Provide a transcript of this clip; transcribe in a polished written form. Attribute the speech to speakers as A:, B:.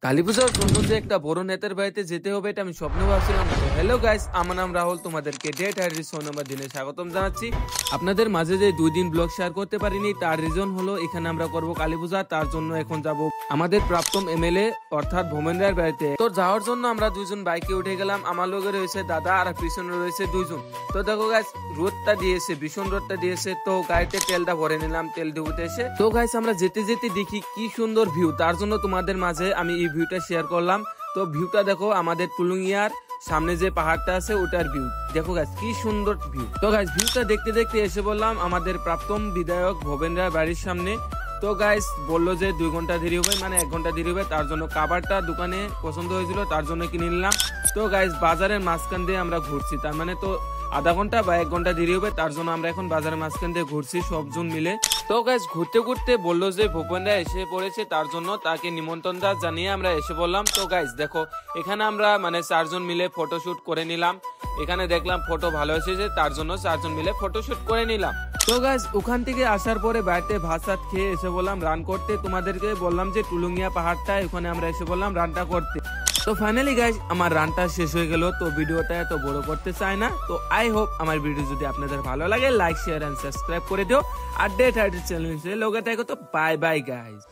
A: কালী পূজার জন্য যে একটা বড় নেতার বাড়িতে যেতে হবে এটা আমি স্বপ্নে ভাবছিলাম না। হ্যালো গাইস, আমার নাম রাহুল, তোমাদেরকে ডেট হাইড্রি শো নাম্বার দিনে স্বাগতম জানাচ্ছি। আপনাদের মাঝে যে 2 দিন ব্লগ শেয়ার করতে পারিনি তার রিজন হলো এখানে আমরা করব কালী পূজা, তার জন্য এখন যাব আমাদের প্রাক্তন এমএলএ অর্থাৎ ভোমেন রায়ের বাড়িতে। তো যাওয়ার জন্য আমরা 2 জন বাইকে উঠে গেলাম। আমার লগে রয়েছে দাদা আর পিছনে রয়েছে 2 জন। তো দেখো গাইস, রোদটা দিয়েছে, ভীষণ রোদটা দিয়েছে। তো গাড়িতে তেলটা ভরে নিলাম, তেল ঢুকতে এসে। তো গাইস, আমরা যেতে যেতে দেখি কি সুন্দর ভিউ, তার জন্য তোমাদের মাঝে আমি এই ভিউটা শেয়ার করলাম। তো ভিউটা দেখো, আমাদের টুলুঙ্গিয়ার সামনে যে পাহাড়টা আছে ওটার ভিউ দেখো গাইস, কি সুন্দর ভিউ। তো গাইস, ভিউটা দেখতে দেখতে এসে বললাম আমাদের প্রাক্তন বিধায়ক ভোমেন রায়ের বাড়ির সামনে। তো গাইস বললো যে 2 ঘন্টা দেরি হবে, মানে 1 ঘন্টা দেরি হবে। তার জন্য খাবারটা দোকানে পছন্দ হয়েছিল, তার জন্য কিনে নিলাম। তো গাইস, বাজারের মাঝখান দিয়ে আমরা ঘুরছি, তার মানে তো আধা ঘন্টা বা 1 ঘন্টা দেরি হবে, তার জন্য আমরা এখন বাজারের মাঝখান দিয়ে ঘুরছি সবজন মিলে। তো গাইস, ঘুরতে ঘুরতে বললো যে ভোপেনরা এসে পড়েছে, তার জন্য তাকে নিমন্ত্রণটা জানিয়ে আমরা এসে বললাম। তো গাইস দেখো, এখানে আমরা মানে 4 জন মিলে ফটোশুট করে নিলাম। এখানে দেখলাম ফটো ভালো এসেছে, তার জন্য 4 জন মিলে ফটোশুট করে নিলাম। তো গাইস, ওখান থেকে আসার পরে বাড়িতে ভাত সাত খেয়ে এসে বললাম রান করতে। তোমাদেরকে বললাম যে টুলুঙ্গিয়া পাহাড়টা, ওখানে আমরা এসে বললাম রানটা করতে। তো ফাইনালি গাইস, আমার রানটা শেষ হয়ে গেল। তো ভিডিওটা এত বড় করতে চাই না। তো আই হোপ আমার ভিডিও যদি আপনাদের ভালো লাগে, লাইক শেয়ার এন্ড সাবস্ক্রাইব করে দিও। আর ডেট হাইড্রি চ্যানেল লোকে থাকো। তো বাই বাই গাইস।